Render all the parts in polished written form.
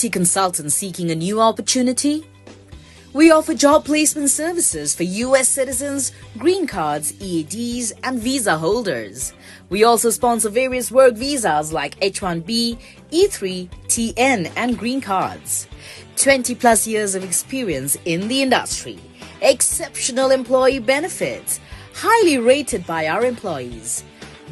IT consultant seeking a new opportunity? We offer job placement services for US citizens, green cards, EADs, and visa holders. We also sponsor various work visas like H-1B, E3, TN, and green cards. 20 plus years of experience in the industry. Exceptional employee benefits. Highly rated by our employees.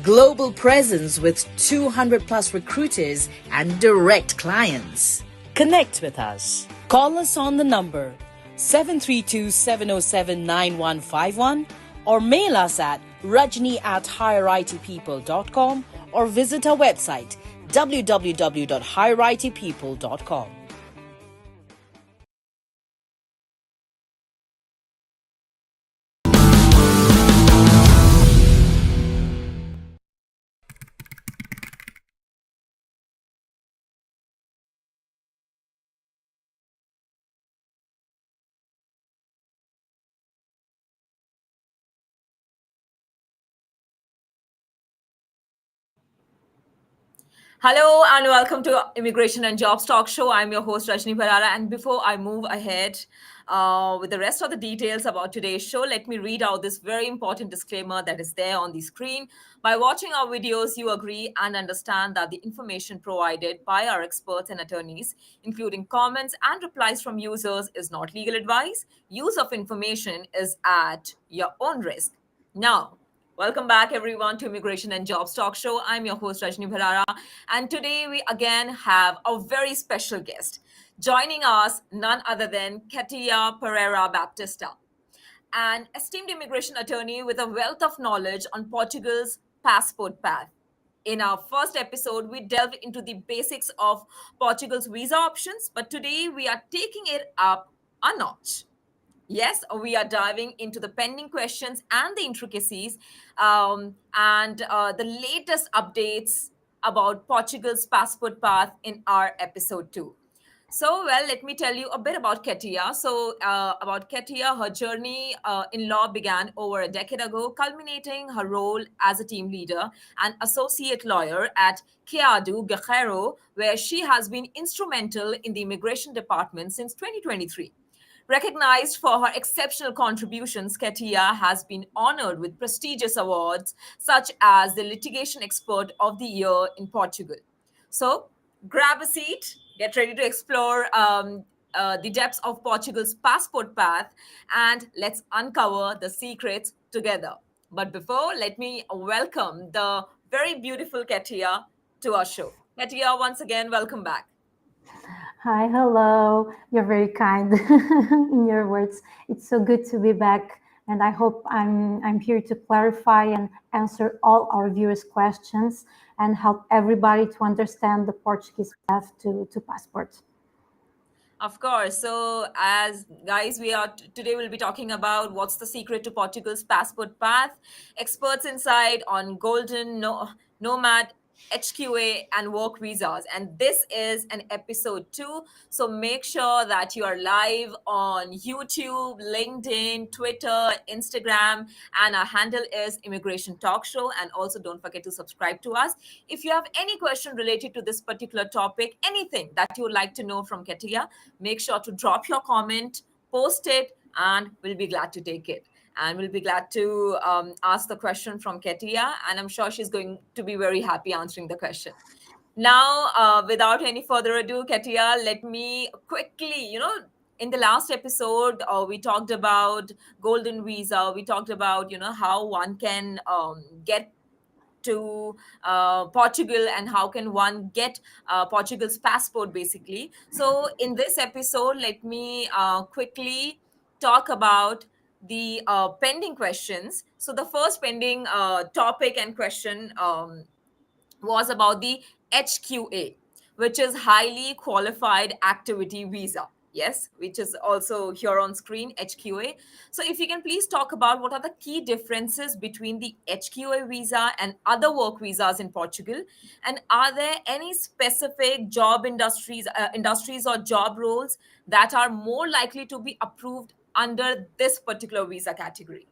Global presence with 200 plus recruiters and direct clients. Connect with us. Call us on the number 732-707-9151 or mail us at rajni@higheritpeople.com or visit our website www.higheritpeople.com. Hello and welcome to Immigration and Jobs Talk Show. I'm your host Rajni Pereira, and before I move ahead with the rest of the details about today's show, let me read out this very important disclaimer that is there on the screen. By watching our videos, you agree and understand that the information provided by our experts and attorneys, including comments and replies from users, is not legal advice. Use of information is at your own risk. Now, welcome back, everyone, to Immigration and Jobs Talk Show. I'm your host, Rajni Bharara, and today we again have a very special guest. Joining us, none other than Cátia Pereira Baptista, an esteemed immigration attorney with a wealth of knowledge on Portugal's passport path. In our first episode, we delved into the basics of Portugal's visa options, but today we are taking it up a notch. Yes, we are diving into the pending questions and the intricacies and the latest updates about Portugal's passport path in our episode 2. So, well, let me tell you a bit about Cátia. About Cátia, her journey in law began over a decade ago, culminating her role as a team leader and associate lawyer at Keadu Guerrero, where she has been instrumental in the immigration department since 2023. Recognized for her exceptional contributions, Cátia has been honored with prestigious awards such as the Litigation Expert of the Year in Portugal. So, grab a seat, get ready to explore the depths of Portugal's passport path, and let's uncover the secrets together. But before, let me welcome the very beautiful Cátia to our show. Cátia, once again, welcome back. Hi, hello. You're very kind in your words. It's so good to be back, and I hope I'm here to clarify and answer all our viewers' questions and help everybody to understand the Portuguese path to passport. Of course. So, as guys, we are today we'll be talking about what's the secret to Portugal's passport path. Experts inside on golden nomad HQA and work visas, and this is an episode 2. So make sure that you are live on YouTube, LinkedIn, Twitter, Instagram, and our handle is Immigration Talk Show. And also don't forget to subscribe to us. If you have any question related to this particular topic, anything that you would like to know from Cátia, make sure to drop your comment, post it, and we'll be glad to take it. And we'll be glad to ask the question from Cátia, and I'm sure she's going to be very happy answering the question. Now, without any further ado, Cátia, let me quickly, in the last episode, we talked about golden visa. We talked about, how one can get to Portugal and how can one get Portugal's passport, basically. So in this episode, let me quickly talk about the pending questions. So the first pending topic and question was about the HQA, which is highly qualified activity visa. Yes, which is also here on screen, HQA. So if you can please talk about what are the key differences between the HQA visa and other work visas in Portugal, and are there any specific job industries or job roles that are more likely to be approved under this particular visa category?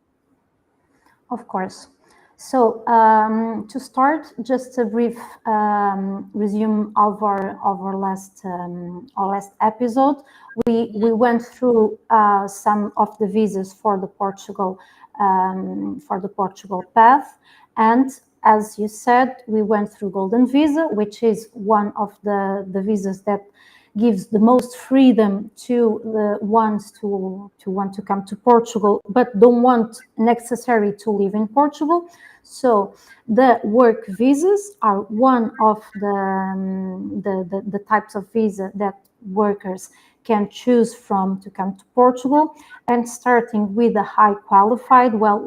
Of course. So to start, just a brief resume of our last episode. We went through some of the visas for the Portugal path, and as you said, we went through Golden Visa, which is one of the visas that gives the most freedom to the ones to want to come to Portugal, but don't want necessarily to live in Portugal. So the work visas are one of the types of visa that workers can choose from to come to Portugal, and starting with the high qualified, well,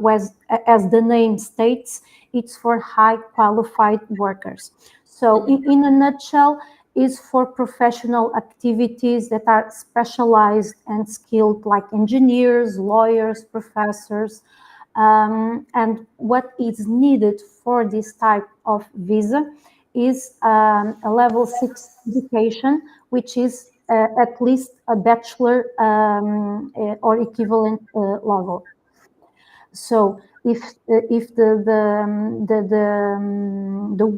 as the name states, it's for high qualified workers. So in a nutshell, is for professional activities that are specialized and skilled, like engineers, lawyers, professors. And what is needed for this type of visa is a level 6 education, which is at least a bachelor or equivalent level. So if the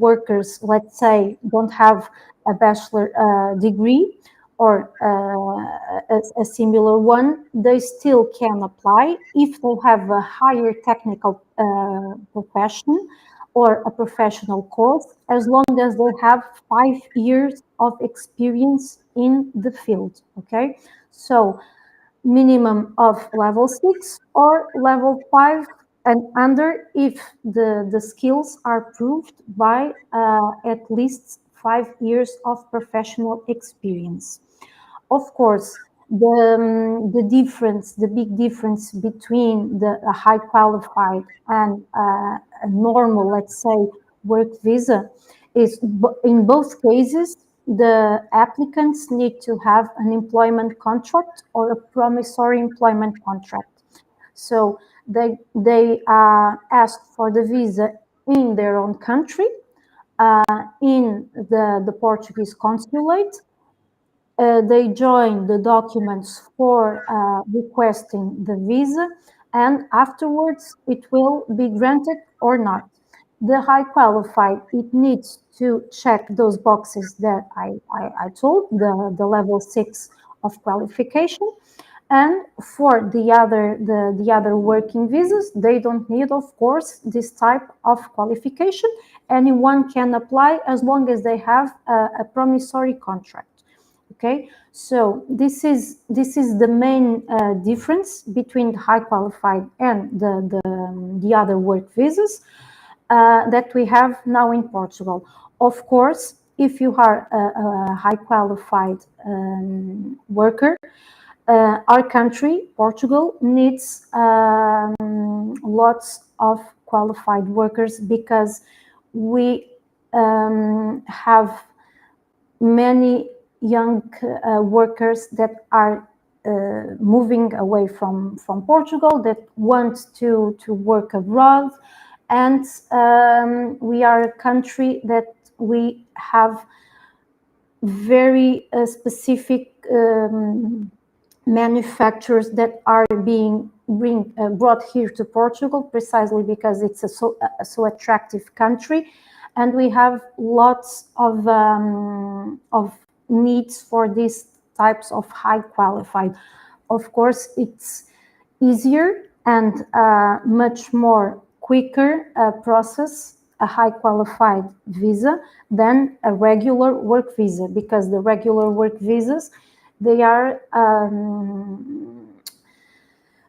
workers, let's say, don't have a bachelor degree or a similar one, they still can apply if they have a higher technical profession or a professional course, as long as they have 5 years of experience in the field. Okay, so minimum of level 6 or level 5 and under if the skills are proved by at least 5 years of professional experience. Of course, the big difference between the high qualified and a normal, let's say, work visa is in both cases, the applicants need to have an employment contract or a promissory employment contract. So they ask for the visa in their own country, in the Portuguese consulate. They join the documents for requesting the visa, and afterwards it will be granted or not. The high qualified, it needs to check those boxes that I told, the level 6 of qualification. And for the other working visas, they don't need, of course, this type of qualification. Anyone can apply as long as they have a promissory contract. Okay, so this is the main difference between the high qualified and the other work visas that we have now in Portugal. Of course, if you are a high qualified worker, our country, Portugal, needs lots of qualified workers because we have many young workers that are moving away from Portugal, that want to work abroad, and we are a country that we have very specific manufacturers that are being brought here to Portugal precisely because it's a so attractive country, and we have lots of needs for these types of high qualified. Of course, it's easier and much more quicker process, a high qualified visa, than a regular work visa, because the regular work visas, they are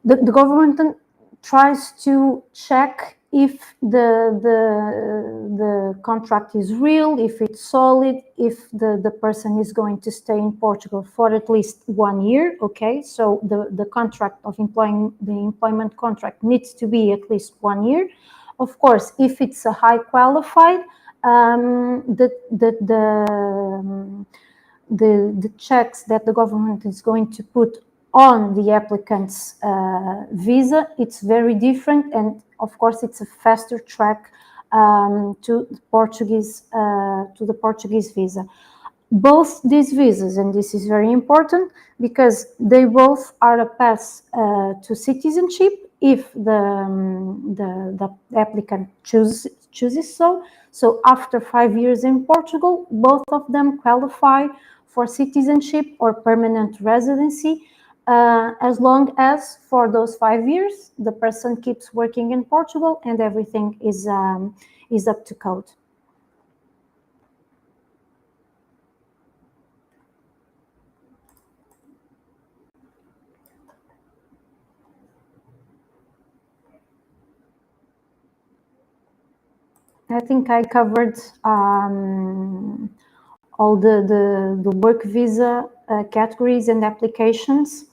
the government tries to check if the contract is real, if it's solid, if the person is going to stay in Portugal for at least 1 year. Okay, so the contract of employment contract needs to be at least 1 year. Of course, if it's a high qualified, the checks that the government is going to put on the applicant's visa, it's very different, and of course it's a faster track to the Portuguese visa. Both these visas, and this is very important because they both are a path to citizenship if the applicant chooses so. So after 5 years in Portugal, both of them qualify for citizenship or permanent residency, as long as for those 5 years the person keeps working in Portugal and everything is up to code. I think I covered all the work visa categories and applications.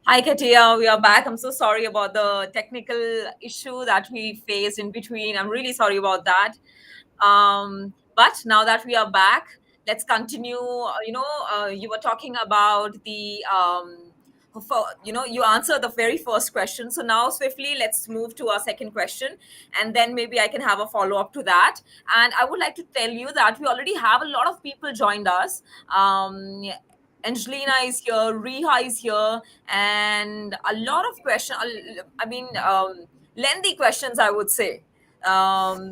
Hi, Katia. We are back. I'm so sorry about the technical issue that we faced in between. I'm really sorry about that. But now that we are back, let's continue. You were talking about you answered the very first question. So now, swiftly, let's move to our second question. And then maybe I can have a follow up to that. And I would like to tell you that we already have a lot of people joined us. Angelina is here, Riha is here, and a lot of questions. Lengthy questions, I would say.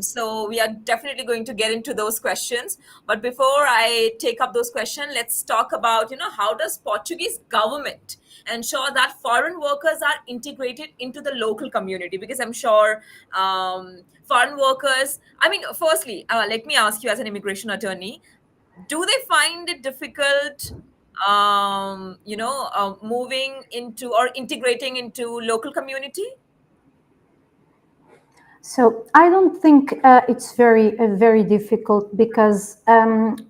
So we are definitely going to get into those questions. But before I take up those questions, let's talk about, how does Portuguese government ensure that foreign workers are integrated into the local community? Because I'm sure foreign workers, firstly, let me ask you as an immigration attorney, do they find it difficult moving into or integrating into local community? So I don't think it's very difficult, because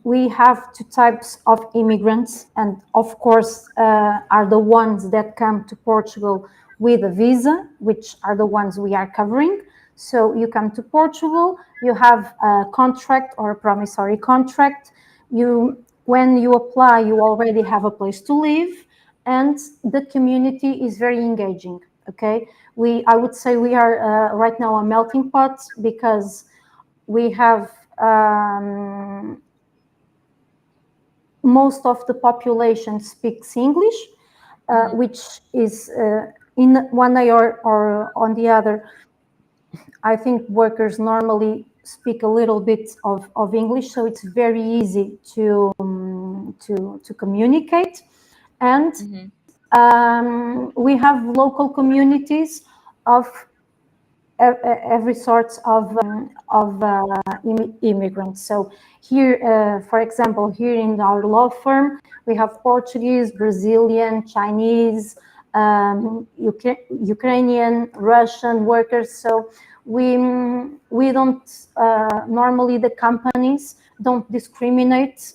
we have two types of immigrants, and of course are the ones that come to Portugal with a visa, which are the ones we are covering. So you come to Portugal, you have a contract or a promissory contract. When you apply, you already have a place to live, and the community is very engaging. Okay, I would say we are right now a melting pot, because we have most of the population speaks English, which is in one way or on the other. I think workers normally speak a little bit of English, so it's very easy to communicate. And we have local communities of every sort of immigrants. So here, for example, here in our law firm, we have Portuguese, Brazilian, Chinese, Ukrainian, Russian workers. So we don't normally, the companies don't discriminate.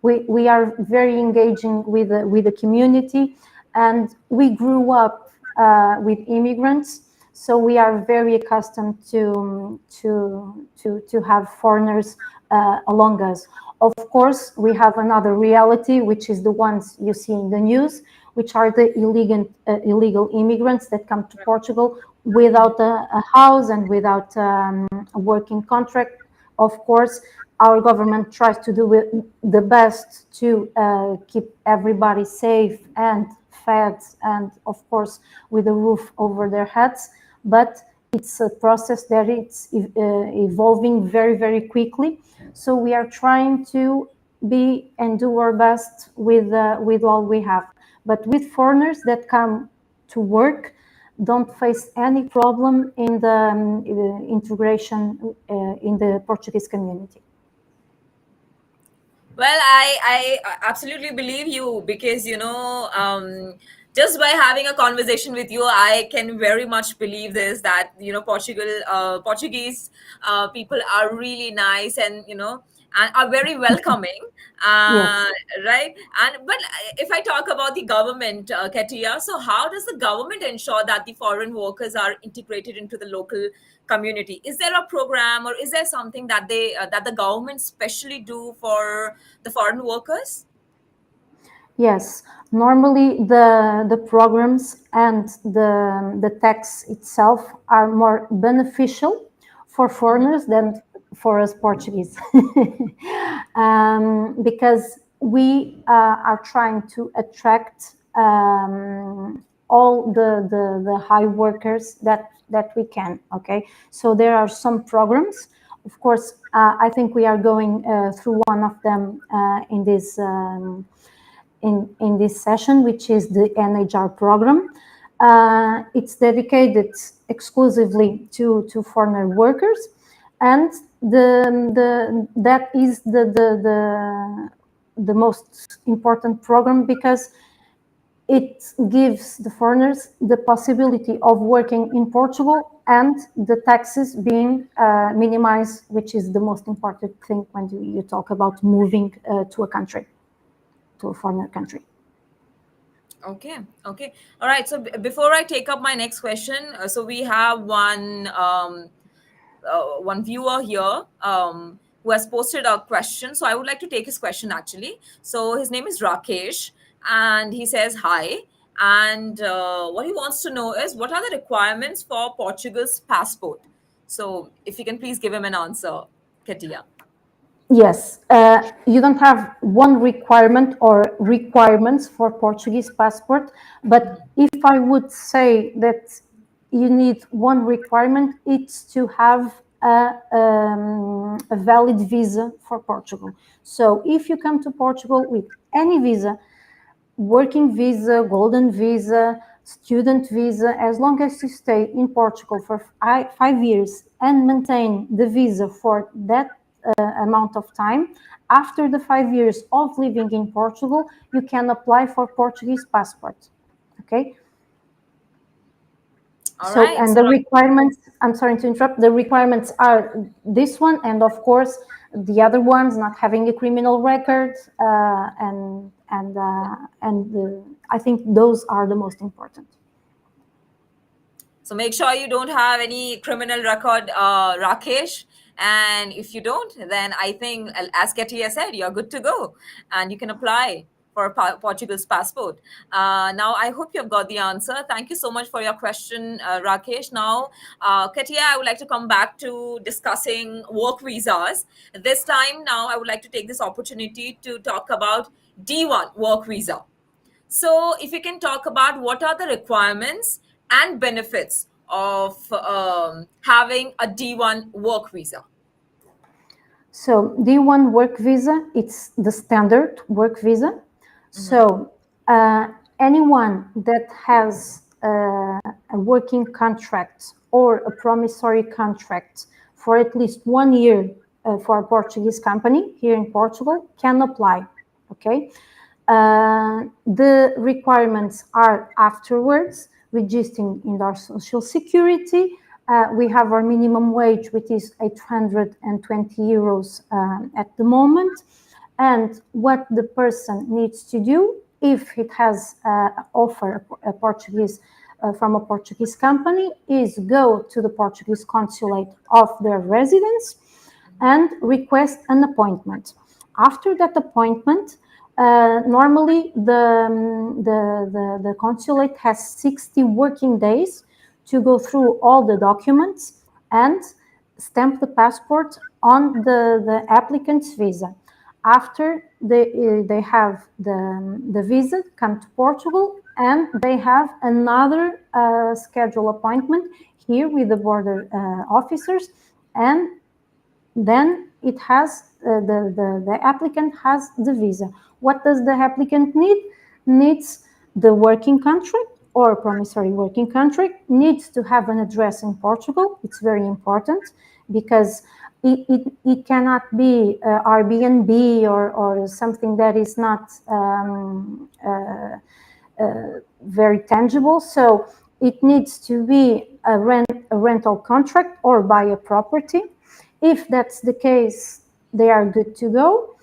We are very engaging with the community, and we grew up with immigrants, so we are very accustomed to have foreigners along us. Of course, we have another reality, which is the ones you see in the news, which are the illegal immigrants that come to Portugal without a house and without a working contract. Of course, our government tries to do the best to keep everybody safe and fed, and of course with a roof over their heads. But it's a process that it's evolving very, very quickly. So we are trying to be and do our best with all we have. But with foreigners that come to work, don't face any problem in the integration in the Portuguese community. Well, I absolutely believe you because, just by having a conversation with you, I can very much believe this that, Portuguese people are really nice and are very welcoming. Uh, Yes. right. But if I talk about the government, Katia, so how does the government ensure that the foreign workers are integrated into the local community? Is there a program or is there something that that the government specially do for the foreign workers? Yes, normally the programs and the tax itself are more beneficial for foreigners than for us Portuguese, because we are trying to attract all the high workers that we can. Okay, so there are some programs. Of course, I think we are going through one of them in this. In this session, which is the NHR program. It's dedicated exclusively to foreigner workers, and that is the most important program because it gives the foreigners the possibility of working in Portugal and the taxes being minimized, which is the most important thing when you talk about moving to a country, to a foreign country. Okay. All right. So before I take up my next question, so we have one viewer here who has posted a question. So I would like to take his question actually. So his name is Rakesh, and he says hi. And what he wants to know is what are the requirements for Portugal's passport? So if you can please give him an answer, Katia. Yes, you don't have one requirement or requirements for Portuguese passport, but if I would say that you need one requirement, it's to have a valid visa for Portugal. So if you come to Portugal with any visa, working visa, golden visa, student visa, as long as you stay in Portugal for 5 years and maintain the visa for that amount of time, after the 5 years of living in Portugal, you can apply for Portuguese passport. Okay. All So, right. and So the requirements, I'm sorry to interrupt, the requirements are this one, and of course, the other ones, not having a criminal record, I think those are the most important. So make sure you don't have any criminal record, Rakesh. And if you don't, then I think, as Katia said, you're good to go and you can apply for Portugal's passport. Now, I hope you've got the answer. Thank you so much for your question, Rakesh. Now, Katia, I would like to come back to discussing work visas. This time, now, I would like to take this opportunity to talk about D1 work visa. So, if you can talk about what are the requirements and benefits of having a D1 work visa. So D1 work visa, it's the standard work visa. So anyone that has a working contract or a promissory contract for at least 1 year for a Portuguese company here in Portugal can apply. Okay. The requirements are afterwards registering in our social security. We have our minimum wage, which is 820 euros at the moment. And what the person needs to do, if it has offer a Portuguese from a Portuguese company, is go to the Portuguese consulate of their residence and request an appointment. After that appointment, normally the consulate has 60 working days to go through all the documents and stamp the passport on the applicant's visa. After they have the visa, come to Portugal, and they have another schedule appointment here with the border officers, and then it has the applicant has the visa. What does the applicant need? Needs the working contract or promissory working contract, needs to have an address in Portugal. It's very important because it cannot be Airbnb or something that is not very tangible. So it needs to be a rental contract or buy a property. If that's the case, they are good to go.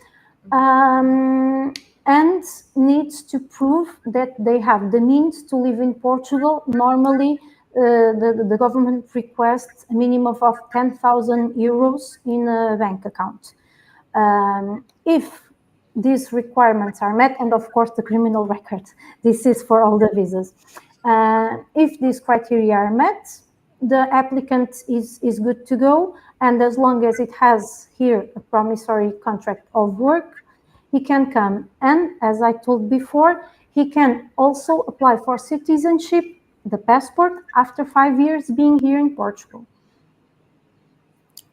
And needs to prove that they have the means to live in Portugal. Normally, the government requests a minimum of 10,000 euros in a bank account. If these requirements are met, and of course the criminal record, this is for all the visas. If these criteria are met, the applicant is good to go, and as long as it has here a promissory contract of work, he can come. And as I told before, he can also apply for citizenship, the passport, after 5 years being here in Portugal.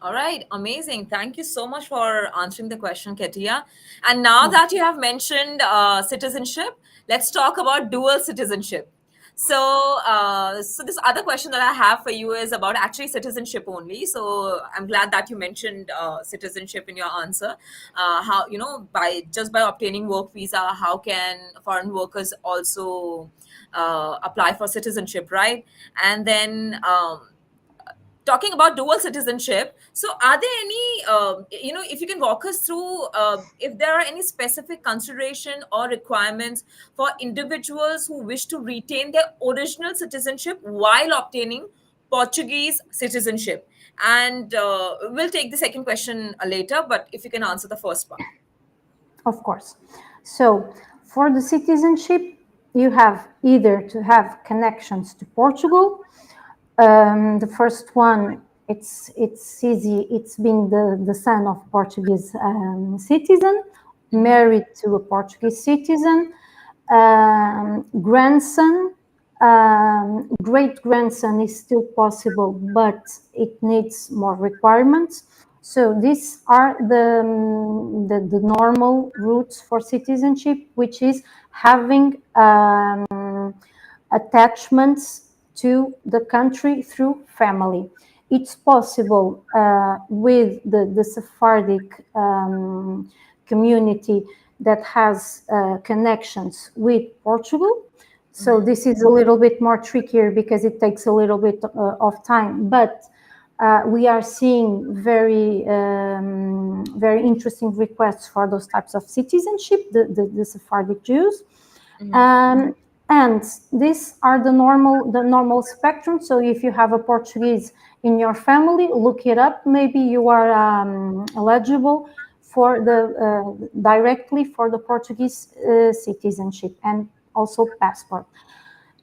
All right, amazing. Thank you so much for answering the question, Katia. And now that you have mentioned citizenship, let's talk about dual citizenship. So this other question that I have for you is about actually citizenship only. So I'm glad that you mentioned citizenship in your answer. How, by obtaining work visa, how can foreign workers also apply for citizenship, right? And then talking about dual citizenship, so are there any if you can walk us through if there are any specific consideration or requirements for individuals who wish to retain their original citizenship while obtaining Portuguese citizenship? And we'll take the second question later, but if you can answer the first one. Of course. So for the citizenship, you have either to have connections to Portugal. The first one, it's easy. It's being the son of Portuguese citizen, married to a Portuguese citizen, grandson, great grandson is still possible, but it needs more requirements. So these are the normal routes for citizenship, which is having attachments to the country through family. It's possible with the Sephardic community that has connections with Portugal. So this is a little bit more trickier because it takes a little bit of time, but we are seeing very interesting requests for those types of citizenship, the Sephardic Jews. And these are the normal spectrum. So if you have a Portuguese in your family, look it up. Maybe you are eligible for the directly for the Portuguese citizenship and also passport.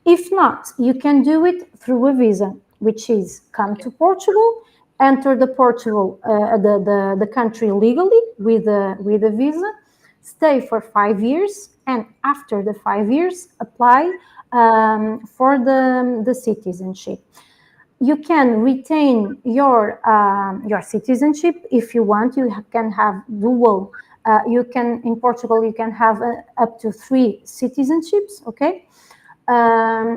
If not, you can do it through a visa, which is come to Portugal, enter the Portugal the country legally with a visa, stay for 5 years, and after the 5 years, apply for the citizenship. You can retain your citizenship if you want. You can have dual. You can in Portugal. You can have up to 3 citizenships. Okay,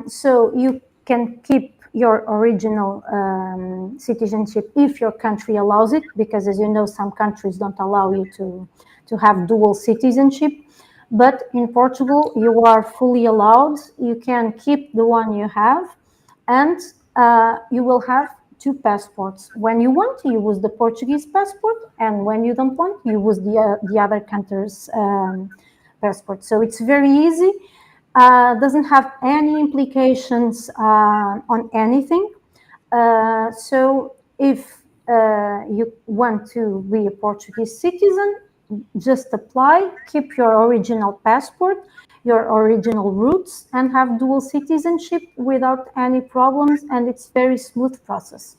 so you can keep your original citizenship if your country allows it, because as you know, some countries don't allow you to have dual citizenship. But in Portugal, you are fully allowed. You can keep the one you have, and you will have 2 passports. When you want, you use the Portuguese passport, and when you don't want, you use the other country's passport. So it's very easy. Doesn't have any implications on anything. So if you want to be a Portuguese citizen, just apply, keep your original passport, your original roots, and have dual citizenship without any problems, and it's very smooth process.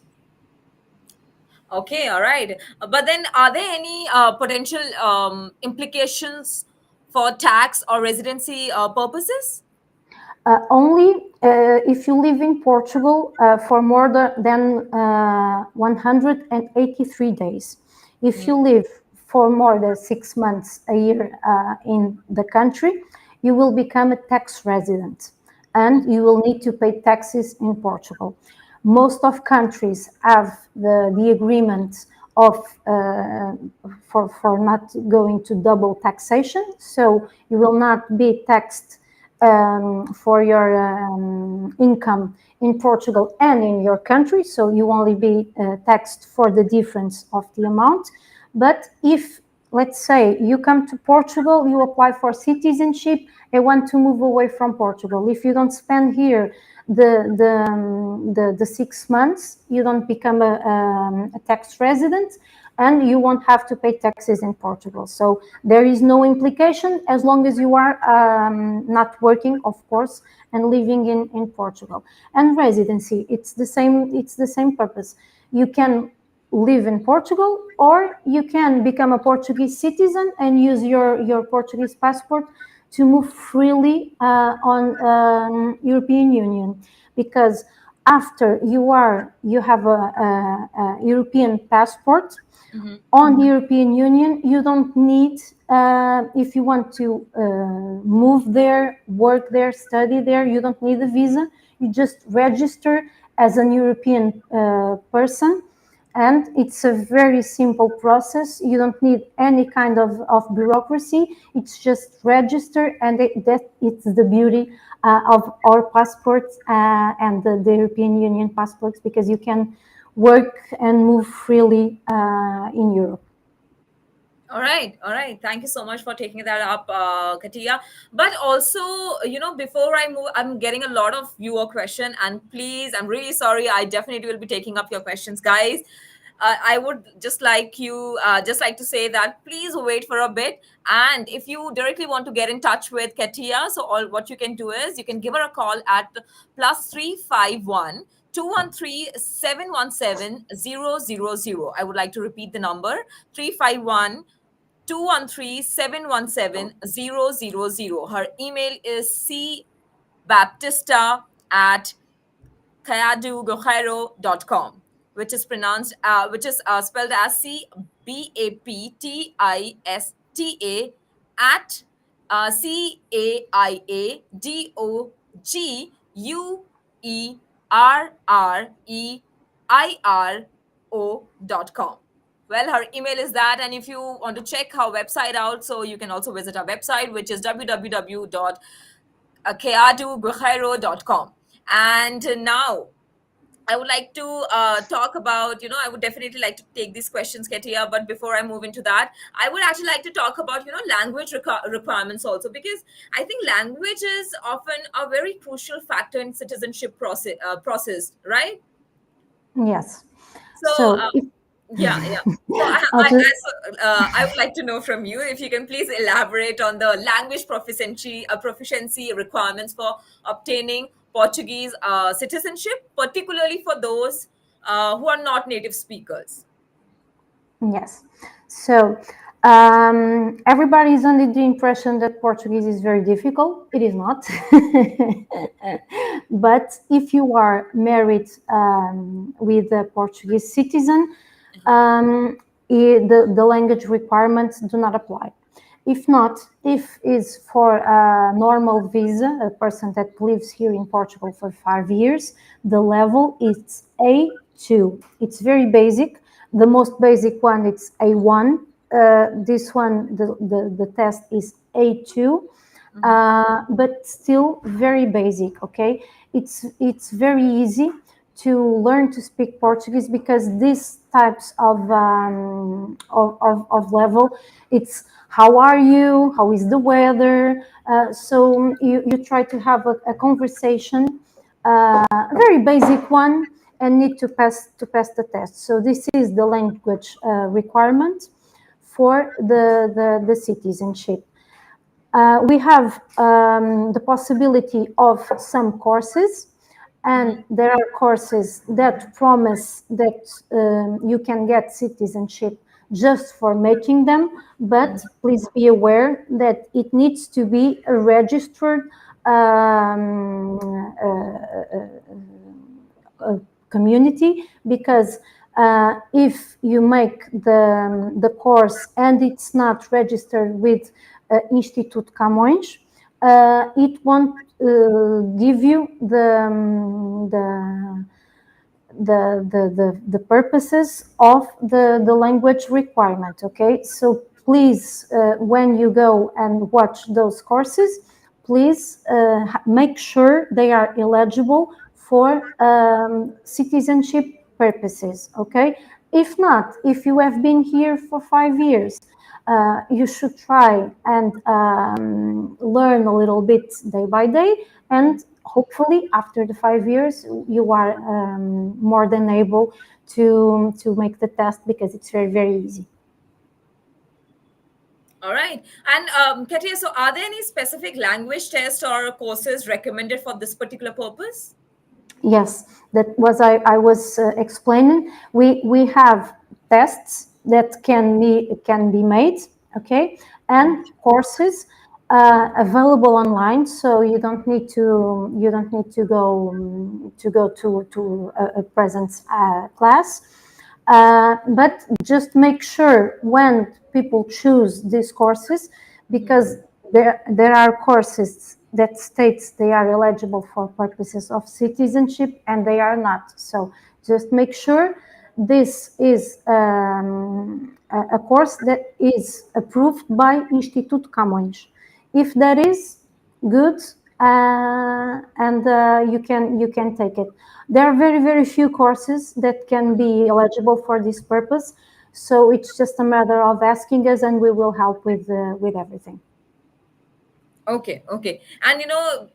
Okay, all right. But then are there any potential implications for tax or residency purposes? Only if you live in Portugal for more than 183 days. If you live for more than 6 months a year in the country, you will become a tax resident and you will need to pay taxes in Portugal. Most of countries have the agreement of for not going to double taxation, so you will not be taxed for your income in Portugal and in your country, so you only be taxed for the difference of the amount. But if, let's say, you come to Portugal, you apply for citizenship and want to move away from Portugal, if you don't spend here the 6 months, you don't become a tax resident, and you won't have to pay taxes in Portugal. So there is no implication as long as you are not working, of course, and living in Portugal. And residency, it's the same purpose. You can live in Portugal, or you can become a Portuguese citizen and use your Portuguese passport to move freely on European Union, because after you have a European passport on the European Union, you don't need, if you want to move there, work there, study there, you don't need a visa. You just register as an European person, and it's a very simple process. You don't need any kind of bureaucracy. It's just register, and it's the beauty of our passports and the European Union passports, because you can work and move freely in Europe. All right, all right. Thank you so much for taking that up, Katia. But also, before I move, I'm getting a lot of viewer question, and please, I'm really sorry. I definitely will be taking up your questions, guys. I would just like to say that please wait for a bit. And if you directly want to get in touch with Katia, so what you can do is you can give her a call at +351 213 717 000. I would like to repeat the number: 351 213 717 000. Her email is cbaptista at cayaduguerrero.com, which is spelled as CBAPTISTA at CAIADOGUERREIRO.com. Well, her email is that, and if you want to check her website out, so you can also visit our website, which is www.cayaduguerrero.com. And now I would like to talk about, I would definitely like to take these questions, Katia. But before I move into that, I would actually like to talk about, language requirements also, because I think language is often a very crucial factor in citizenship process, right? Yes. So, yeah. So I would like to know from you if you can please elaborate on the language proficiency requirements for obtaining Portuguese citizenship, particularly for those who are not native speakers. Yes. So everybody is under the impression that Portuguese is very difficult. It is not. But if you are married with a Portuguese citizen, the language requirements do not apply. If not, if is for a normal visa, a person that lives here in Portugal for 5 years, the level is A2. It's very basic. The most basic one, it's A1. This one, the test is A2, but still very basic, okay? It's very easy to learn to speak Portuguese, because these types of level, it's how are you, how is the weather, so you try to have a conversation, a very basic one, and need to pass the test. So this is the language requirement for the citizenship. We have the possibility of some courses, and there are courses that promise that you can get citizenship just for making them, but please be aware that it needs to be registered community, because if you make the course and it's not registered with Instituto Camões, it won't give you the purposes of the language requirement. Okay, so please, when you go and watch those courses, please make sure they are eligible for citizenship purposes. Okay, if not, if you have been here for 5 years, you should try and learn a little bit day by day, and hopefully after the 5 years you are more than able to make the test, because it's very easy. All right. And Katia, so are there any specific language tests or courses recommended for this particular purpose? Yes, that was I was explaining. We have tests that can be made, okay, and courses available online. So you don't need to go to a presence class. But just make sure when people choose these courses, because there are courses that states they are eligible for purposes of citizenship and they are not. So just make sure this is a course that is approved by Instituto Camões. If that is good, and you can take it. There are very few courses that can be eligible for this purpose, so it's just a matter of asking us, and we will help with everything. Okay, okay. And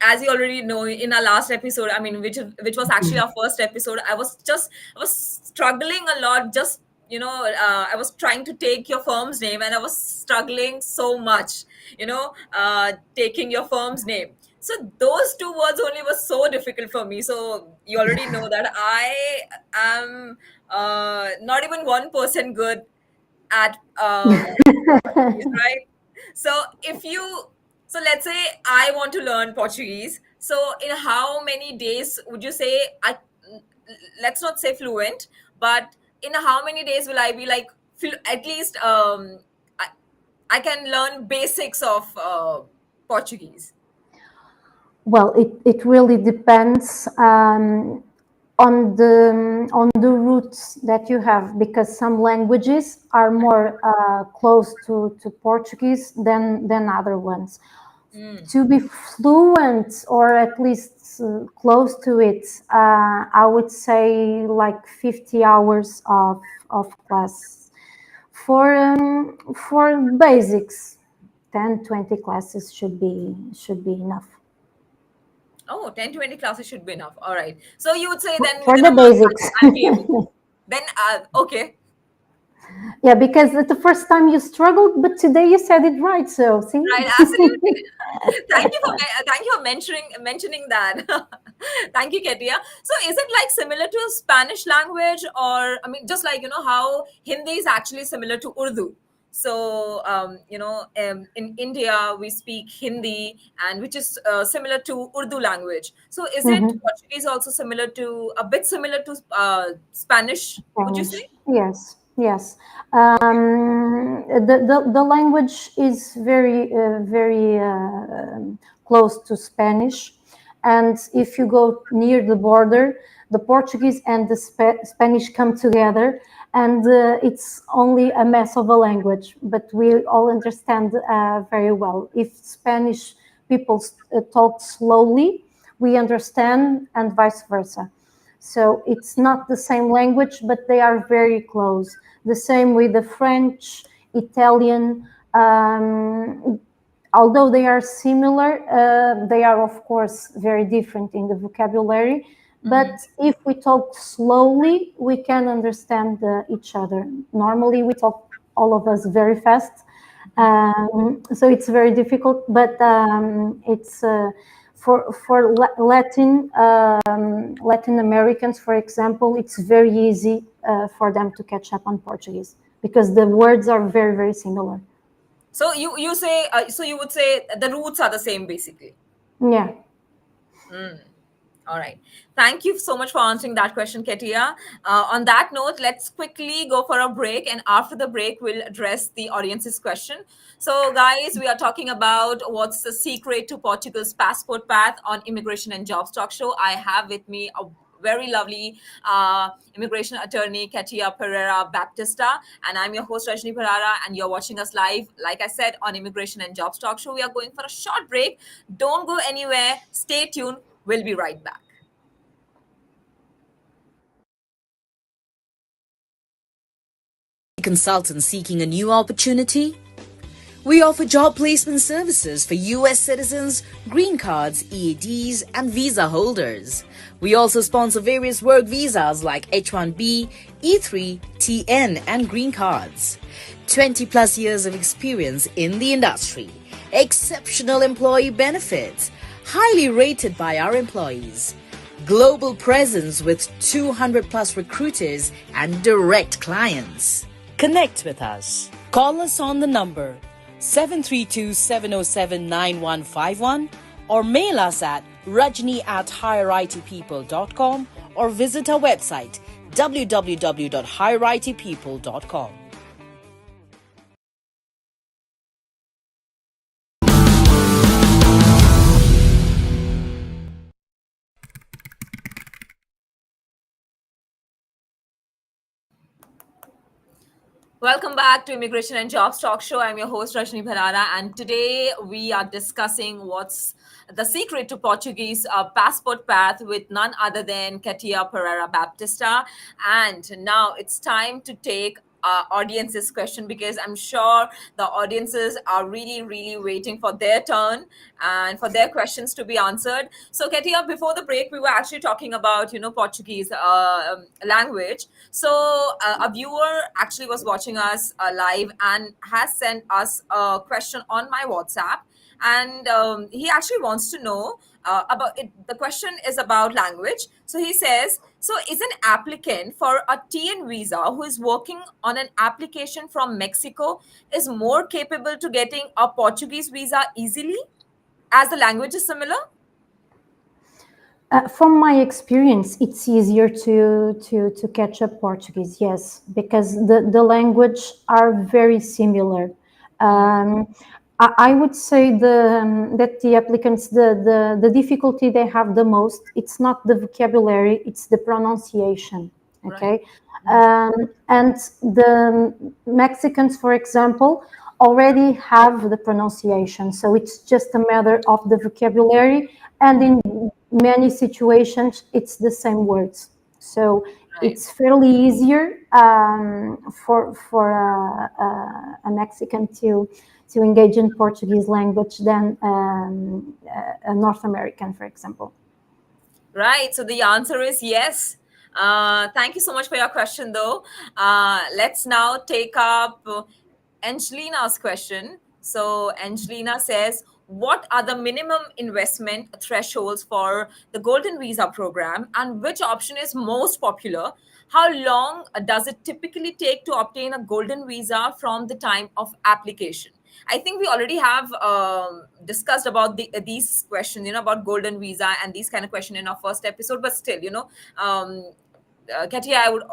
as you already know, in our last episode, I mean, which was actually our first episode, I was struggling a lot. Just I was trying to take your firm's name, and I was struggling so much. Taking your firm's name. So those two words only were so difficult for me. So you already know that I am not even 1% good at Portuguese, right? So if you so let's say I want to learn Portuguese. So in how many days would you say let's not say fluent, but in how many days will I be like at least I can learn basics of Portuguese? Well, it really depends on the roots that you have, because some languages are more close to Portuguese than other ones. To be fluent, or at least close to it, I would say like 50 hours of class. For basics, 10-20 classes should be enough. Oh, 10-20 classes should be enough. All right. So you would say then For within the a month basics. I'll be able. Then okay. Yeah, because the first time you struggled, but today you said it right. So see, Right, absolutely. Thank you for mentioning that. Thank you, Katia. So is it like similar to Spanish language, or I mean, just like how Hindi is actually similar to Urdu? So in India we speak Hindi, and which is similar to Urdu language. So is it Portuguese also similar to a bit similar to Spanish? Would you say? Spanish. Yes, yes. The language is very close to Spanish, and if you go near the border, the Portuguese and the Spanish come together, and it's only a mess of a language, but we all understand very well. If Spanish people talk slowly, we understand, and vice versa. So it's not the same language, but they are very close. The same with the French, Italian. Although they are similar, they are of course very different in the vocabulary. But if we talk slowly, we can understand each other. Normally, we talk all of us very fast, so it's very difficult. But it's for Latin Americans, for example, it's very easy for them to catch up on Portuguese, because the words are very similar. So you say so you would say the roots are the same basically. Yeah. All right. Thank you so much for answering that question, Katia. On that note, let's quickly go for a break. And after the break, we'll address the audience's question. So, guys, we are talking about what's the secret to Portugal's passport path on Immigration and Jobs Talk Show. I have with me a very lovely immigration attorney, Cátia Pereira Baptista. And I'm your host, Rajni Parara, and you're watching us live, like I said, on Immigration and Jobs Talk Show. We are going for a short break. Don't go anywhere. Stay tuned. We'll be right back. Consultant seeking a new opportunity? We offer job placement services for US citizens, green cards, EADs, and visa holders. We also sponsor various work visas like H1B, E3, TN, and green cards. 20 plus years of experience in the industry. Exceptional employee benefits. Highly rated by our employees. Global presence with 200 plus recruiters and direct clients. Connect with us. Call us on the number 732-707-9151 or mail us at rajni@higheritpeople.com or visit our website www.higheritpeople.com. Welcome back to Immigration and Jobs Talk Show. I'm your host, Rajni Bharara, and today we are discussing what's the secret to Portuguese passport path with none other than Cátia Pereira Baptista. And now it's time to take audience's question, because I'm sure the audiences are really, really waiting for their turn and for their questions to be answered. So, Katia, before the break, we were actually talking about, Portuguese language. So, a viewer actually was watching us live and has sent us a question on my WhatsApp. And he actually wants to know about it. The question is about language. So he says, so is an applicant for a TN visa who is working on an application from Mexico is more capable to getting a Portuguese visa easily as the language is similar? From my experience, it's easier to catch up Portuguese, yes, because the language are very similar. I would say that the applicants, the difficulty they have the most, it's not the vocabulary, it's the pronunciation, okay? Right. And the Mexicans, for example, already have the pronunciation, so it's just a matter of the vocabulary, and in many situations, it's the same words. So it's fairly easier for a Mexican to engage in Portuguese language than a North American, for example. Right. So the answer is yes. Thank you so much for your question, though. Let's now take up Angelina's question. So Angelina says, what are the minimum investment thresholds for the Golden Visa program, and which option is most popular? How long does it typically take to obtain a Golden Visa from the time of application? I think we already have discussed about these questions, about Golden Visa and these kind of questions in our first episode. But still, Katia, I would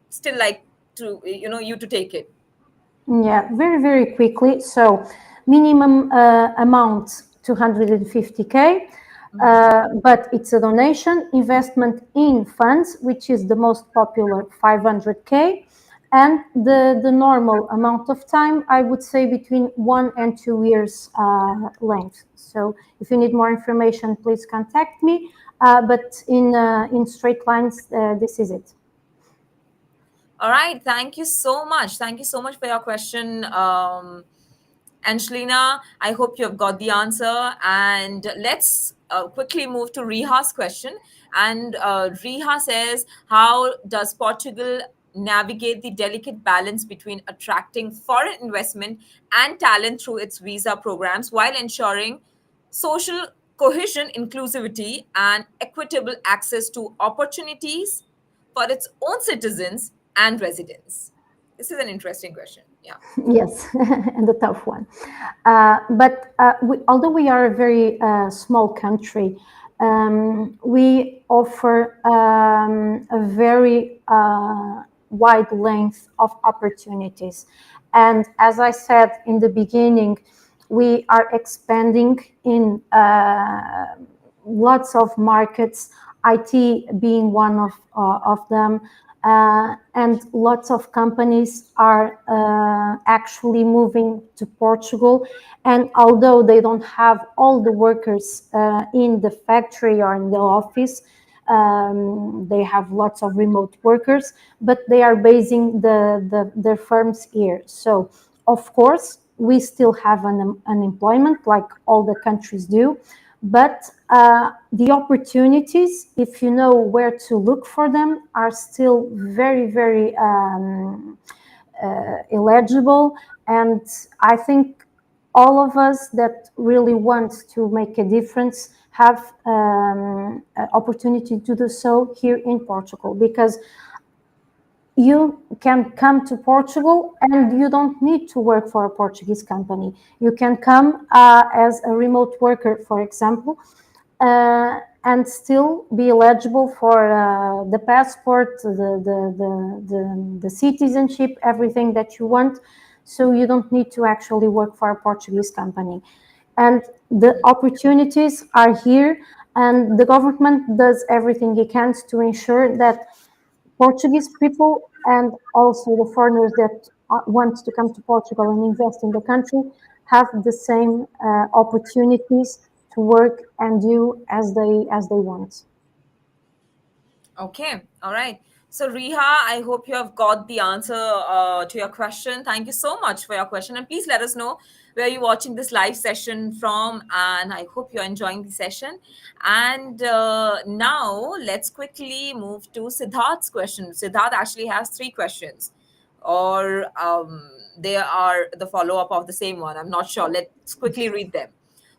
still like to, you to take it. Yeah, very, very quickly. So minimum amount 250K, but it's a donation, investment in funds, which is the most popular, 500K. And the normal amount of time, I would say between 1 and 2 years length. So if you need more information, please contact me. But in straight lines, this is it. All right. Thank you so much. Thank you so much for your question, Angelina. I hope you have got the answer. And let's quickly move to Riha's question. And Riha says, how does Portugal navigate the delicate balance between attracting foreign investment and talent through its visa programs while ensuring social cohesion, inclusivity, and equitable access to opportunities for its own citizens and residents? This is an interesting question. Yeah. Yes, and a tough one. But although we are a very small country, we offer a very wide length of opportunities. And as I said in the beginning, we are expanding in lots of markets, IT being one of them. And lots of companies are actually moving to Portugal. And although they don't have all the workers in the factory or in the office, they have lots of remote workers, but they are basing their firms here. So, of course, we still have unemployment like all the countries do, but the opportunities, if you know where to look for them, are still very, very eligible. And I think all of us that really want to make a difference have opportunity to do so here in Portugal, because you can come to Portugal and you don't need to work for a Portuguese company. You can come as a remote worker, for example, and still be eligible for the passport, the citizenship, everything that you want. So you don't need to actually work for a Portuguese company. And the opportunities are here, and the government does everything it can to ensure that Portuguese people and also the foreigners that want to come to Portugal and invest in the country have the same opportunities to work and do as they want. Okay. All right. So, Riha, I hope you have got the answer to your question. Thank you so much for your question. And please let us know where you're watching this live session from. And I hope you're enjoying the session. And now let's quickly move to Siddharth's question. Siddharth actually has three questions, or they are the follow up of the same one. I'm not sure. Let's quickly read them.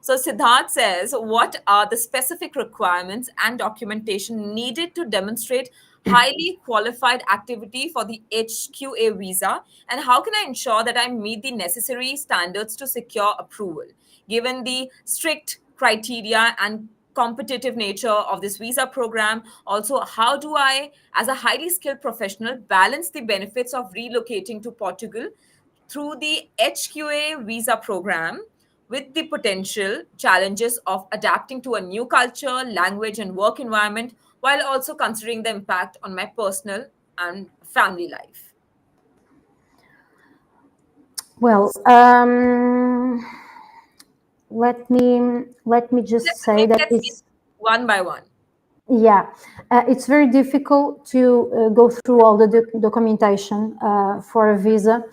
So Siddharth says, what are the specific requirements and documentation needed to demonstrate highly qualified activity for the HQA visa? And how can I ensure that I meet the necessary standards to secure approval, given the strict criteria and competitive nature of this visa program? Also, how do I, as a highly skilled professional, balance the benefits of relocating to Portugal through the HQA visa program with the potential challenges of adapting to a new culture, language, and work environment, while also considering the impact on my personal and family life? Well, let me just say that Let's get it's one by one. yeah, it's very difficult to go through all the documentation for a visa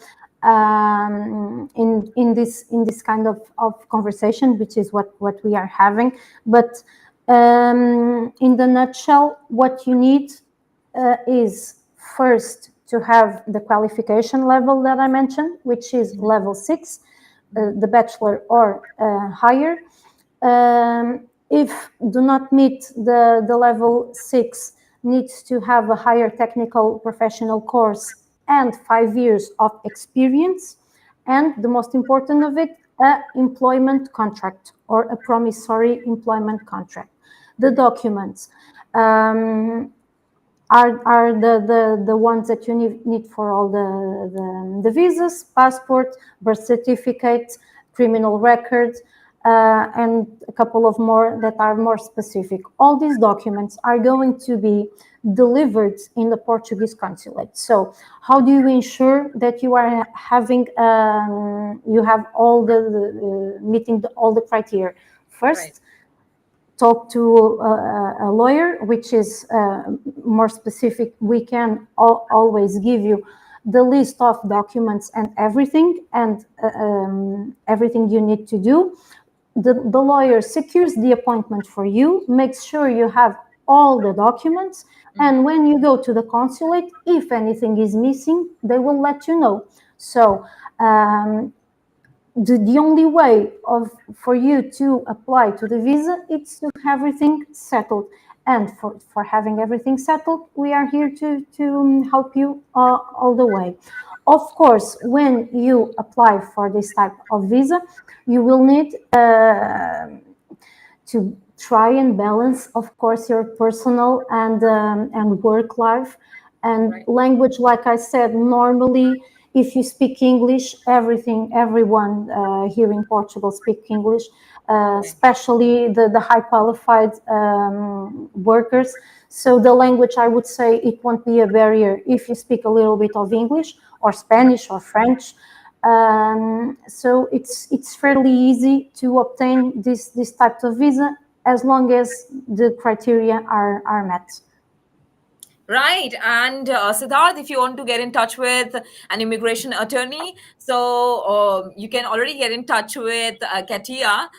in this kind of conversation, which is what we are having. But in the nutshell, what you need is first to have the qualification level that I mentioned, which is level 6, the bachelor or higher. If do not meet the level 6, needs to have a higher technical professional course and 5 years of experience, and the most important of it, a employment contract or a promissory employment contract. The documents are the ones that you need for all the visas: passport, birth certificate, criminal record, and a couple of more that are more specific. All these documents are going to be delivered in the Portuguese consulate. So how do you ensure that you are having you have all the meeting all the criteria? First, Right. talk to a lawyer, which is more specific. We can always give you the list of documents and everything you need to do. The lawyer secures the appointment for you, makes sure you have all the documents, and when you go to the consulate, if anything is missing, they will let you know. So the only way for you to apply to the visa is to have everything settled. And for having everything settled, we are here to help you all the way. Of course, when you apply for this type of visa, you will need to try and balance, of course, your personal and work life and language. Like I said, normally, if you speak English, everyone here in Portugal speak English, especially the high qualified workers. So the language, I would say, it won't be a barrier if you speak a little bit of English or Spanish or French. So it's fairly easy to obtain this type of visa as long as the criteria are met. Right. And Siddharth, if you want to get in touch with an immigration attorney, so you can already get in touch with Katia.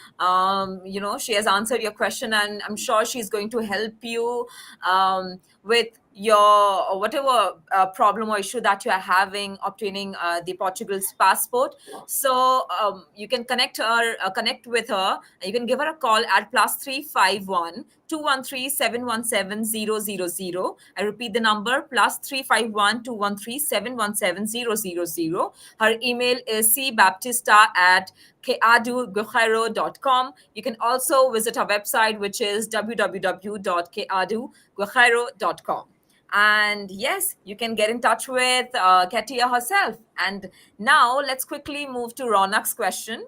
She has answered your question, and I'm sure she's going to help you with your whatever problem or issue that you are having obtaining the Portugal's passport. So you can connect with her. You can give her a call at +351 213 717 000. I repeat the number +351 213 717 000. Her email is cbaptista@queaduguerreiro.com. You can also visit our website, which is www.queaduguerreiro.com. And yes, you can get in touch with Katia herself. And now let's quickly move to Ronak's question.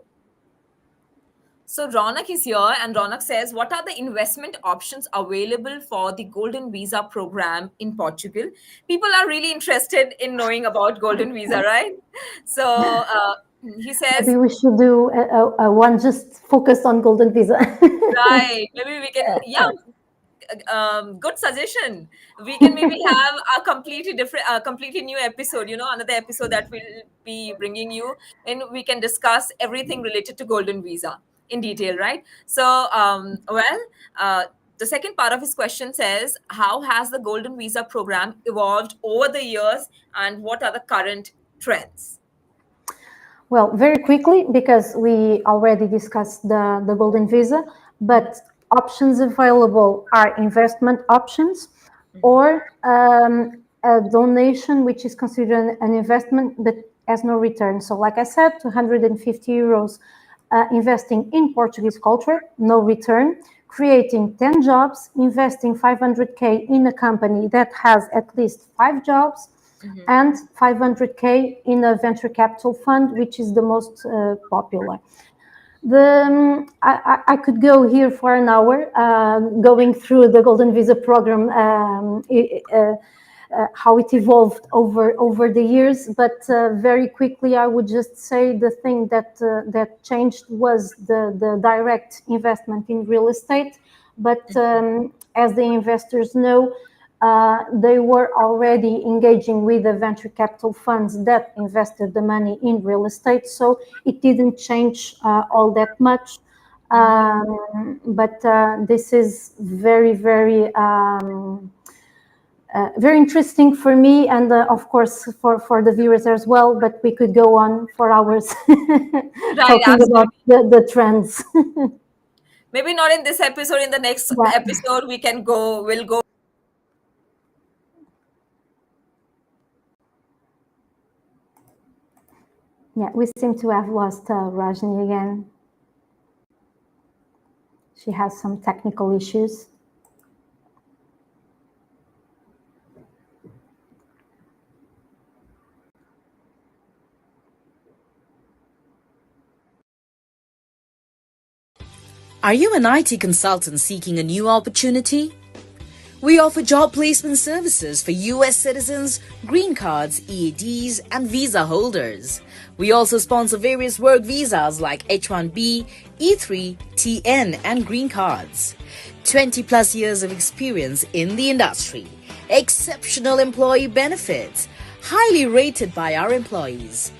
So Ronak is here, and Ronak says, what are the investment options available for the Golden Visa program in Portugal? People are really interested in knowing about Golden Visa, right? So he says, maybe we should do a one just focused on Golden Visa. right, maybe we can, good suggestion. We can maybe have a completely new episode, another episode that we'll be bringing you, and we can discuss everything related to Golden Visa in detail, right? So, the second part of his question says, how has the Golden Visa program evolved over the years, and what are the current trends? Well, very quickly, because we already discussed the Golden Visa, but options available are investment options or a donation, which is considered an investment but has no return. So like I said, 250 euros investing in Portuguese culture, no return, creating 10 jobs, investing 500K in a company that has at least 5 jobs, and 500K in a venture capital fund, which is the most popular. I could go here for an hour going through the Golden Visa program, how it evolved over the years, but very quickly I would just say the thing that changed was the direct investment in real estate. But as the investors know, they were already engaging with the venture capital funds that invested the money in real estate, so it didn't change all that much. But this is very, very interesting for me, and of course for the viewers as well. But we could go on for hours talking about the trends. Maybe not in this episode. In the next episode, we'll go. Yeah, we seem to have lost Rajni again. She has some technical issues. Are you an IT consultant seeking a new opportunity? We offer job placement services for US citizens, green cards, EADs, and visa holders. We also sponsor various work visas like H-1B, E3, TN, and green cards. 20 plus years of experience in the industry. Exceptional employee benefits. Highly rated by our employees.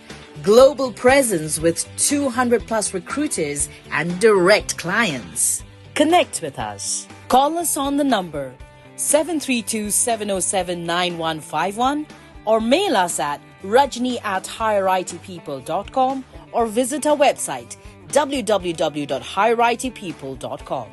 Global presence with 200 plus recruiters and direct clients. Connect with us. Call us on the number 732-707-9151 or mail us at rajni@higheritpeople.com or visit our website www.higheritpeople.com.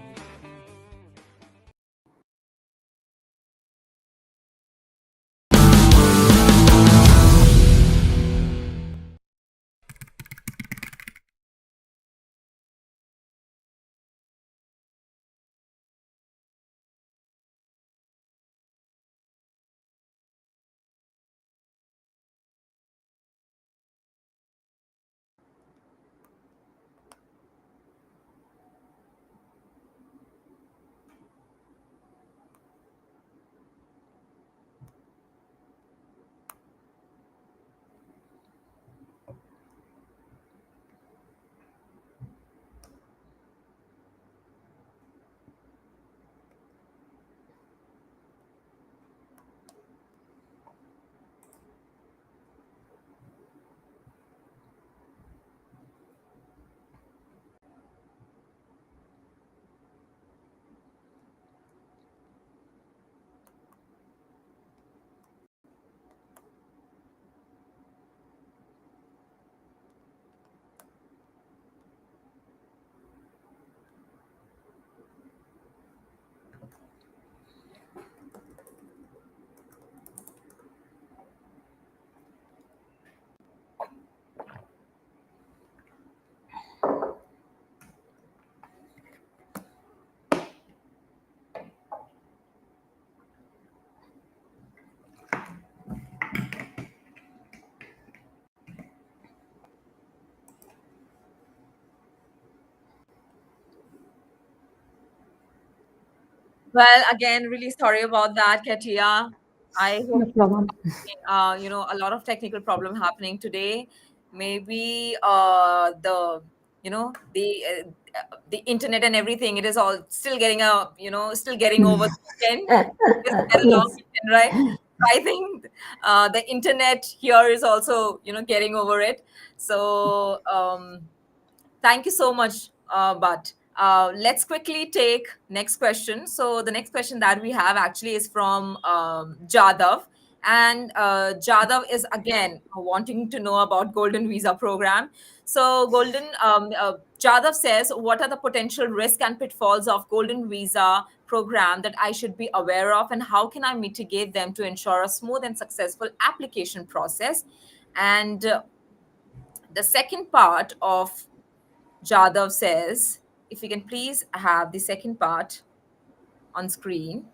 Well, again, really sorry about that, Katia. I No hope problem. a lot of technical problem happening today. Maybe the you know the internet and everything. It is all still getting still getting over the weekend. It's been a long Yes. weekend, right? So I think the internet here is also getting over it. So thank you so much, but let's quickly take next question. So the next question that we have actually is from Jadav, and Jadav is again wanting to know about Golden Visa program. So Jadav says, what are the potential risk and pitfalls of Golden Visa program that I should be aware of, and how can I mitigate them to ensure a smooth and successful application process? And the second part of Jadav says, if you can please have the second part on screen.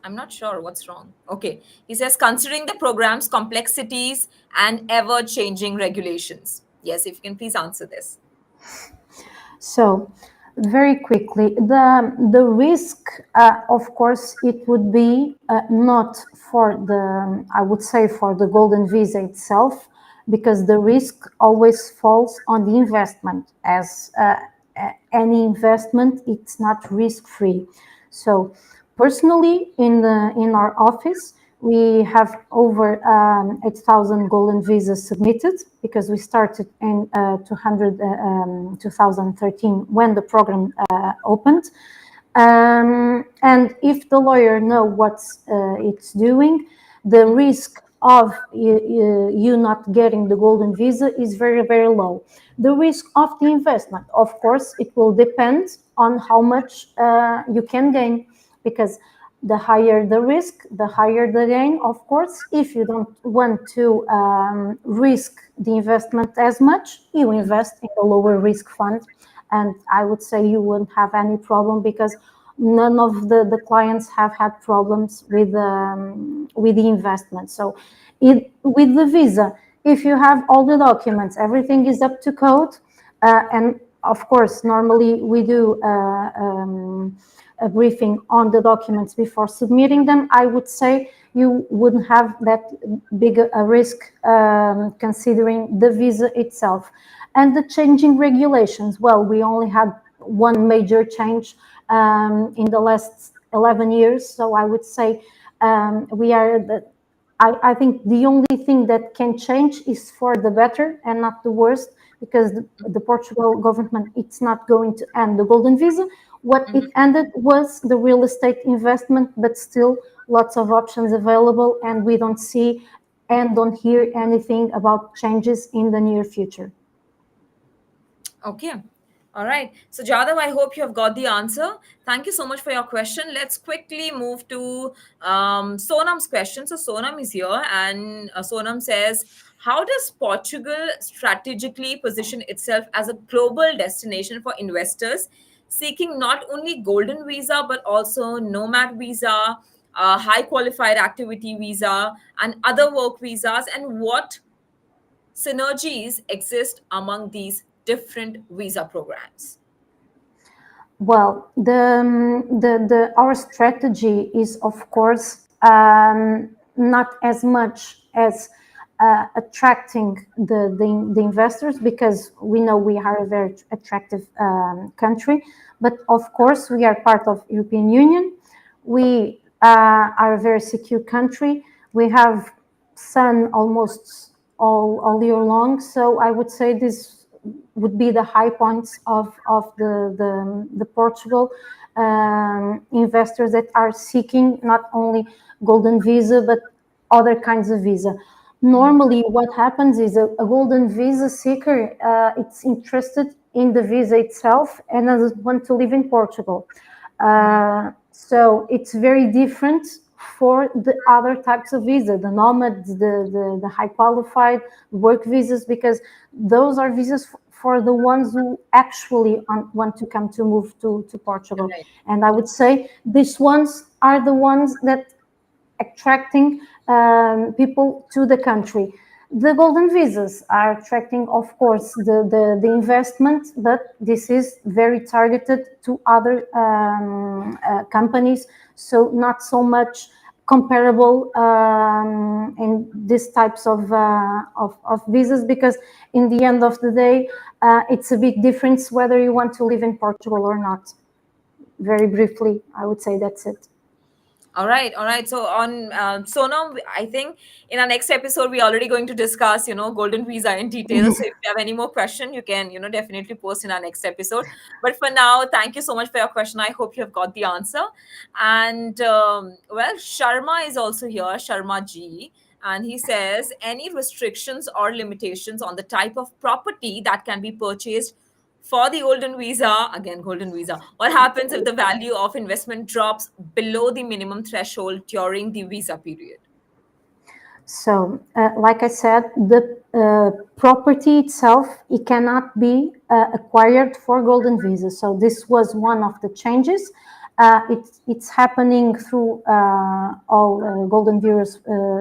I'm not sure what's wrong. Okay. He says, considering the program's complexities and ever changing regulations. Yes, if you can please answer this. So, very quickly, the risk, of course, it would be not for the, I would say, for the golden visa itself, because the risk always falls on the investment. As any investment, it's not risk free. So, personally, in our office, we have over 8,000 golden visas submitted, because we started in 2013 when the program opened. And if the lawyer know what it's doing, the risk of you not getting the golden visa is very, very low. The risk of the investment, of course, it will depend on how much you can gain, because the higher the risk, the higher the gain, of course. If you don't want to risk the investment as much, you invest in a lower risk fund. And I would say you wouldn't have any problem, because none of the clients have had problems with the investment. So with the visa, if you have all the documents, everything is up to code, and of course, normally we do a briefing on the documents before submitting them, I would say you wouldn't have that big a risk, considering the visa itself. And the changing regulations, well, we only had one major change in the last 11 years. So I would say we are I think the only thing that can change is for the better and not the worst, because the Portugal government, it's not going to end the golden visa. What it ended was the real estate investment, but still lots of options available, and we don't see and don't hear anything about changes in the near future. Okay. All right. So, Jadav, I hope you have got the answer. Thank you so much for your question. Let's quickly move to Sonam's question. So, Sonam is here, and Sonam says, how does Portugal strategically position itself as a global destination for investors seeking not only golden visa, but also nomad visa, high qualified activity visa, and other work visas? And what synergies exist among these different visa programs? Well, our strategy is, of course, not as much as attracting the investors, because we know we are a very attractive country. But of course, we are part of European Union. We are a very secure country. We have sun almost all year long. So I would say this would be the high points of the Portugal investors that are seeking not only golden visa, but other kinds of visa. Normally, what happens is a golden visa seeker, it's interested in the visa itself and doesn't want to live in Portugal. So it's very different for the other types of visa, the nomads, the high qualified work visas, because those are visas for the ones who actually want to come to move to Portugal. Right. And I would say these ones are the ones that attracting people to the country. The golden visas are attracting, of course, the investment, but this is very targeted to other companies, so not so much comparable in these types of visas, because in the end of the day, it's a big difference whether you want to live in Portugal or not. Very briefly, I would say that's it. All right, all right. So so now I think in our next episode we're already going to discuss, golden visa in details. So if you have any more question, you can, definitely post in our next episode. But for now, thank you so much for your question. I hope you have got the answer. And well, Sharma is also here, Sharma G, and he says any restrictions or limitations on the type of property that can be purchased for the golden visa, again, golden visa, what happens if the value of investment drops below the minimum threshold during the visa period? So, like I said, the property itself, it cannot be acquired for golden visa. So this was one of the changes. It's happening through all golden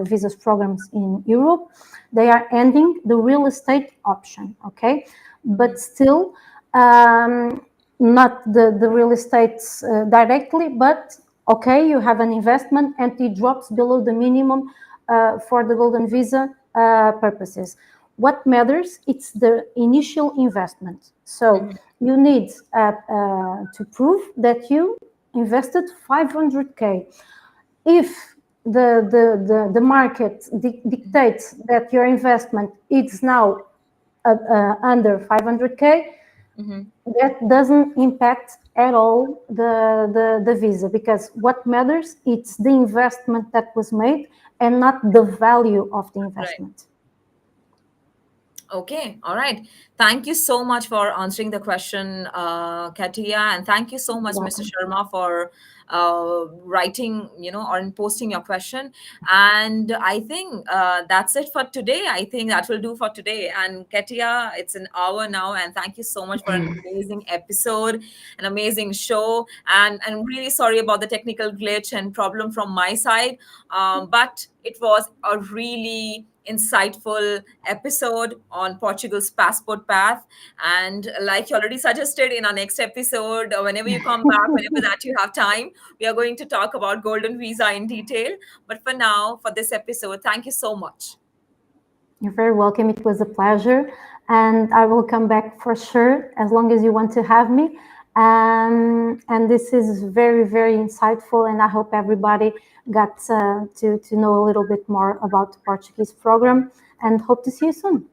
visas programs in Europe. They are ending the real estate option, okay? But still, not the real estate directly, but okay, you have an investment and it drops below the minimum for the golden visa purposes. What matters, it's the initial investment. So you need to prove that you invested 500K. If the market dictates that your investment is now under 500K, that doesn't impact at all the visa, because what matters, it's the investment that was made and not the value of the investment. Right. Okay, all right. Thank you so much for answering the question, Katia, and thank you so much, Mr. Sharma, for writing, or posting your question. And I think that's it for today. I think that will do for today. And Katia, it's an hour now, and thank you so much for an amazing episode, an amazing show. And I'm really sorry about the technical glitch and problem from my side, but it was a really insightful episode on Portugal's passport path. And like you already suggested, in our next episode, whenever you come back, whenever that you have time, we are going to talk about golden visa in detail. But for now, for this episode, thank you so much. You're very welcome. It was a pleasure. And I will come back for sure, as long as you want to have me. And this is very, very insightful. And I hope everybody got to know a little bit more about the Portuguese program, and hope to see you soon.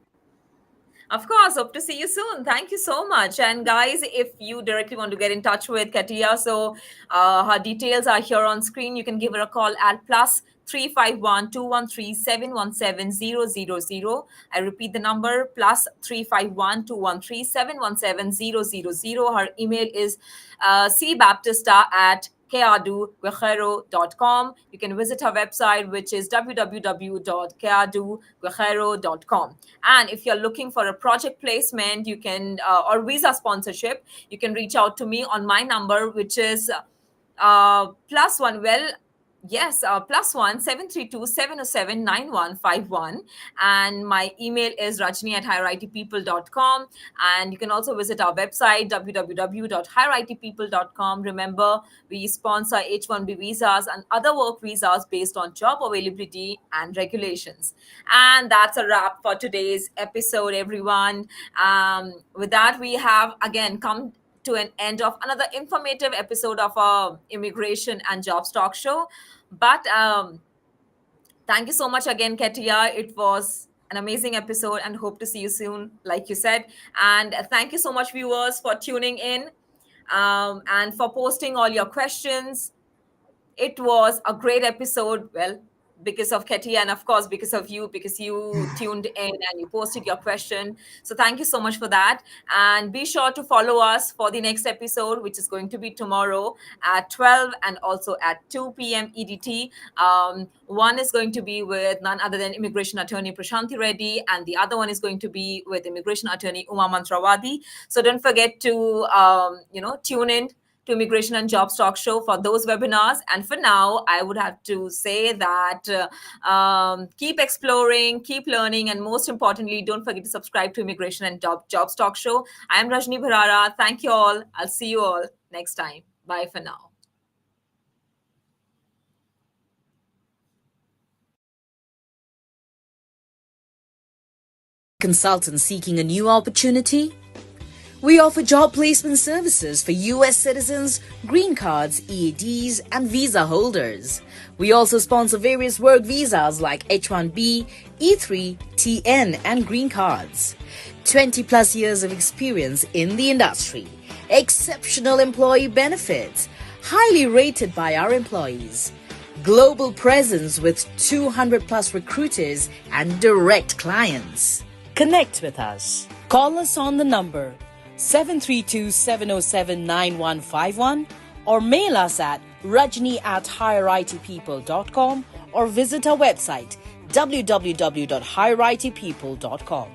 Of course, hope to see you soon. Thank you so much. And guys, if you directly want to get in touch with Katia, so her details are here on screen. You can give her a call at +351 213 717 000. I repeat the number, +351 213 717 000. Her email is cbaptista@queaduguerrero.com. You can visit her website, which is www.queaduguerrero.com. And if you're looking for a project placement, you can or visa sponsorship, you can reach out to me on my number, which is +1. Well, yes, +1 732 707 9151. And my email is rajni@higheritpeople.com. And you can also visit our website, www.higheritpeople.com. Remember, we sponsor H-1B visas and other work visas based on job availability and regulations. And that's a wrap for today's episode, everyone. With that, we have again come to an end of another informative episode of our immigration and jobs talk show. But thank you so much again, Katia. It was an amazing episode, and hope to see you soon, like you said. And thank you so much, viewers, for tuning in and for posting all your questions. It was a great episode. Well, because of Katia, and of course because of you, because you tuned in and you posted your question. So thank you so much for that. And be sure to follow us for the next episode, which is going to be tomorrow at 12 and also at 2 p.m. EDT. One is going to be with none other than immigration attorney Prashanti Reddy, and the other one is going to be with immigration attorney Uma Mantrawadi. So don't forget to tune in to Immigration and Jobs Talk Show for those webinars. And for now, I would have to say that keep exploring, keep learning, and most importantly, don't forget to subscribe to Immigration and Jobs Talk Show. I am Rajni Bharara. Thank you all. I'll see you all next time. Bye for now. Consultant seeking a new opportunity? We offer job placement services for US citizens, green cards, EADs, and visa holders. We also sponsor various work visas like H-1B, E3, TN, and green cards. 20 plus years of experience in the industry. Exceptional employee benefits. Highly rated by our employees. Global presence with 200 plus recruiters and direct clients. Connect with us. Call us on the number 732-707-9151 or mail us at rajni@higheritpeople.com or visit our website www.higheritpeople.com.